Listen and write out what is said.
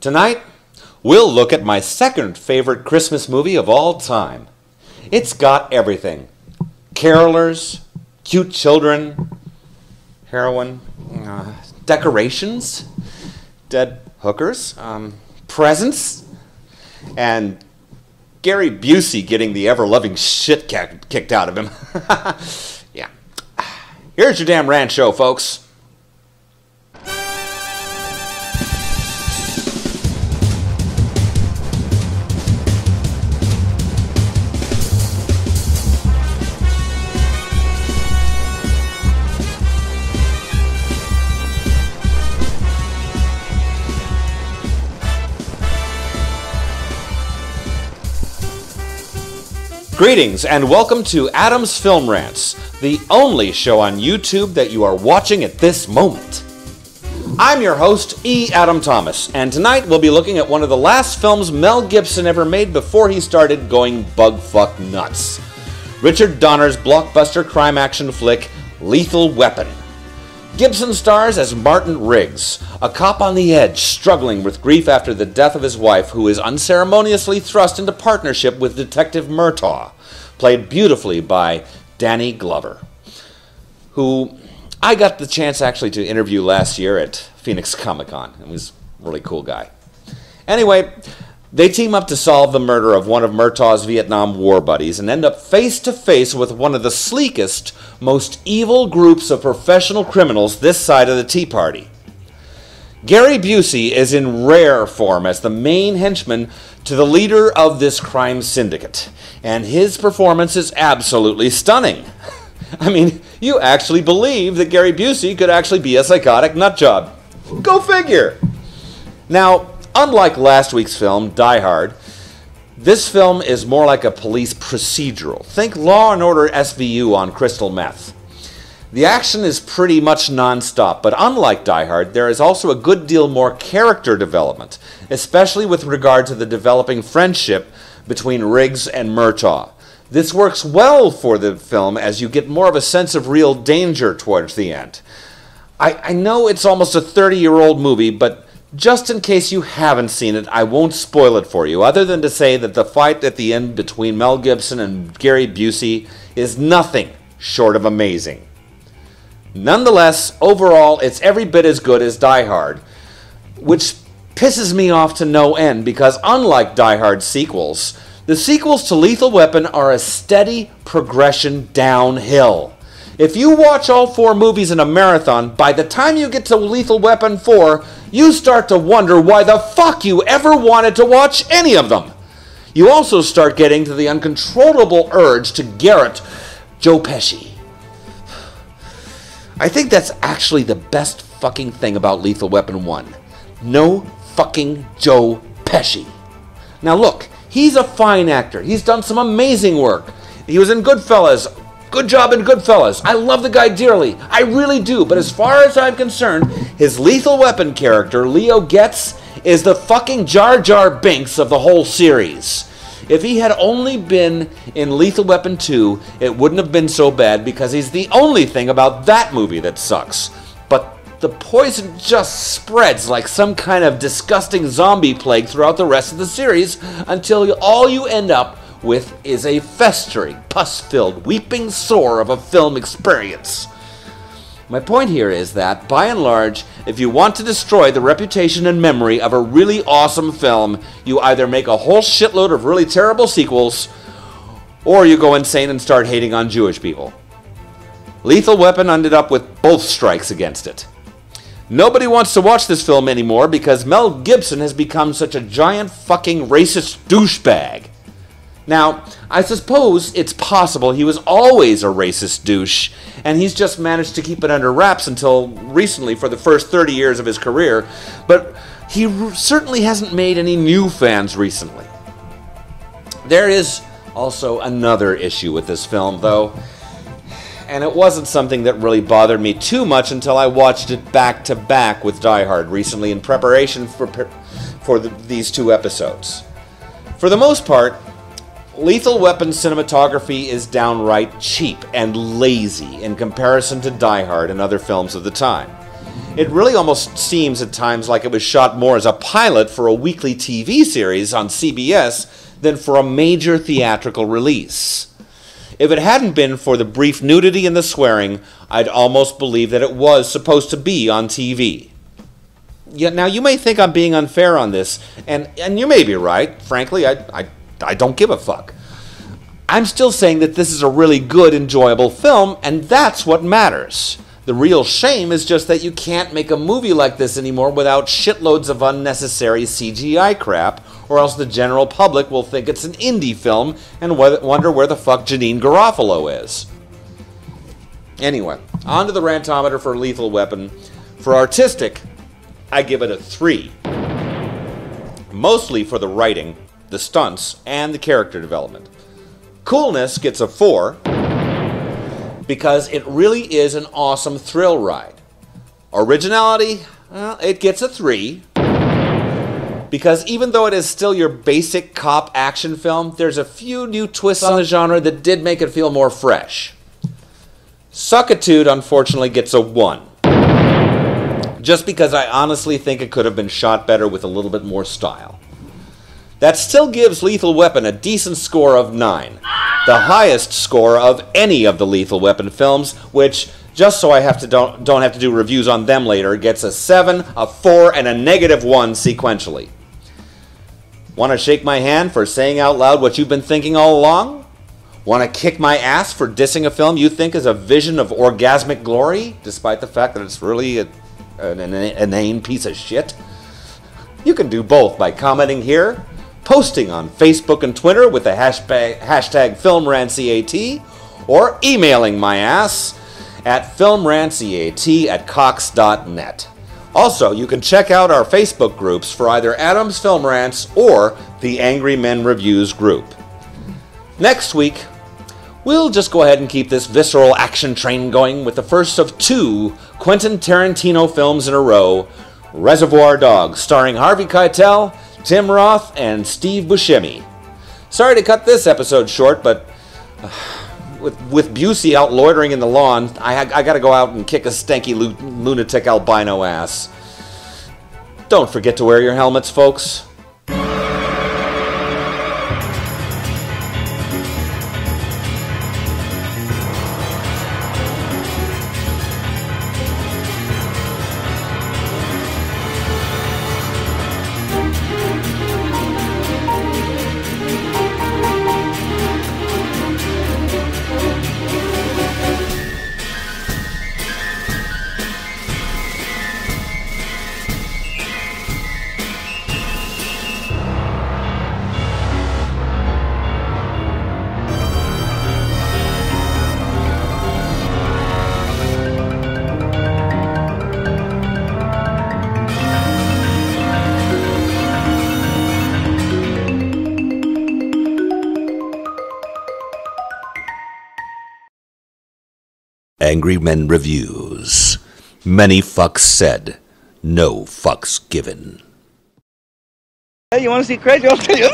Tonight, we'll look at my second favorite Christmas movie of all time. It's got everything. Carolers, cute children, heroin, decorations, dead hookers, presents, and Gary Busey getting the ever-loving shit kicked out of him. Yeah. Here's your damn Rant show, folks. Greetings and welcome to Adam's Film Rants, the only show on YouTube that you are watching at this moment. I'm your host, E. Adam Thomas, and tonight we'll be looking at one of the last films Mel Gibson ever made before he started going bug-fuck nuts. Richard Donner's blockbuster crime action flick, Lethal Weapon. Gibson stars as Martin Riggs, a cop on the edge struggling with grief after the death of his wife, who is unceremoniously thrust into partnership with Detective Murtaugh, played beautifully by Danny Glover, who I got the chance actually to interview last year at Phoenix Comic-Con. He was a really cool guy. Anyway, they team up to solve the murder of one of Murtaugh's Vietnam War buddies and end up face to face with one of the sleekest, most evil groups of professional criminals this side of the Tea Party. Gary Busey is in rare form as the main henchman to the leader of this crime syndicate, and his performance is absolutely stunning. I mean, you actually believe that Gary Busey could actually be a psychotic nutjob. Go figure! Now, unlike last week's film, Die Hard, this film is more like a police procedural. Think Law & Order SVU on crystal meth. The action is pretty much non-stop, but unlike Die Hard, there is also a good deal more character development, especially with regard to the developing friendship between Riggs and Murtaugh. This works well for the film as you get more of a sense of real danger towards the end. I know it's almost a 30-year-old movie, but just in case you haven't seen it, I won't spoil it for you, other than to say that the fight at the end between Mel Gibson and Gary Busey is nothing short of amazing. Nonetheless, overall, it's every bit as good as Die Hard, which pisses me off to no end because unlike Die Hard sequels, the sequels to Lethal Weapon are a steady progression downhill. If you watch all 4 movies in a marathon, by the time you get to Lethal Weapon 4, you start to wonder why the fuck you ever wanted to watch any of them. You also start getting to the uncontrollable urge to garrote Joe Pesci. I think that's actually the best fucking thing about Lethal Weapon 1. No fucking Joe Pesci. Now look, he's a fine actor. He's done some amazing work. He was in Goodfellas. Good job in Goodfellas. I love the guy dearly. I really do. But as far as I'm concerned, his Lethal Weapon character, Leo Getz, is the fucking Jar Jar Binks of the whole series. If he had only been in Lethal Weapon 2, it wouldn't have been so bad because he's the only thing about that movie that sucks. But the poison just spreads like some kind of disgusting zombie plague throughout the rest of the series until all you end up with is a festering, pus-filled, weeping sore of a film experience. My point here is that, by and large, if you want to destroy the reputation and memory of a really awesome film, you either make a whole shitload of really terrible sequels, or you go insane and start hating on Jewish people. Lethal Weapon ended up with both strikes against it. Nobody wants to watch this film anymore because Mel Gibson has become such a giant fucking racist douchebag. Now, I suppose it's possible he was always a racist douche, and he's just managed to keep it under wraps until recently for the first 30 years of his career, but he certainly hasn't made any new fans recently. There is also another issue with this film, though, and it wasn't something that really bothered me too much until I watched it back to back with Die Hard recently in preparation for these 2 episodes. For the most part, Lethal Weapon cinematography is downright cheap and lazy in comparison to Die Hard and other films of the time. It really almost seems at times like it was shot more as a pilot for a weekly TV series on CBS than for a major theatrical release. If it hadn't been for the brief nudity and the swearing, I'd almost believe that it was supposed to be on TV. Yet now you may think I'm being unfair on this, and you may be right. Frankly, I don't give a fuck. I'm still saying that this is a really good, enjoyable film, and that's what matters. The real shame is just that you can't make a movie like this anymore without shitloads of unnecessary CGI crap, or else the general public will think it's an indie film and wonder where the fuck Janine Garofalo is. Anyway, on to the rantometer for Lethal Weapon. For artistic, I give it a 3. Mostly for the writing, the stunts, and the character development. Coolness gets a 4 because it really is an awesome thrill ride. Originality, well, it gets a 3 because even though it is still your basic cop action film, there's a few new twists on the genre that did make it feel more fresh. Suckitude, unfortunately, gets a 1. Just because I honestly think it could have been shot better with a little bit more style. That still gives Lethal Weapon a decent score of 9. The highest score of any of the Lethal Weapon films, which, just so I don't have to do reviews on them later, gets a 7, a 4, and a -1 sequentially. Want to shake my hand for saying out loud what you've been thinking all along? Want to kick my ass for dissing a film you think is a vision of orgasmic glory, despite the fact that it's really an inane piece of shit? You can do both by commenting here, posting on Facebook and Twitter with the hashtag FilmRantCat, or emailing my ass at filmrantcat@cox.net. Also, you can check out our Facebook groups for either Adam's Film Rants or the Angry Men Reviews group. Next week, we'll just go ahead and keep this visceral action train going with the first of 2 Quentin Tarantino films in a row, Reservoir Dogs, starring Harvey Keitel, Tim Roth, and Steve Buscemi. Sorry to cut this episode short, but with Busey out loitering in the lawn, I gotta go out and kick a stanky lunatic albino ass. Don't forget to wear your helmets, folks. Angry Men Reviews. Many fucks said, no fucks given. Hey, you want to see crazy? I'll tell you.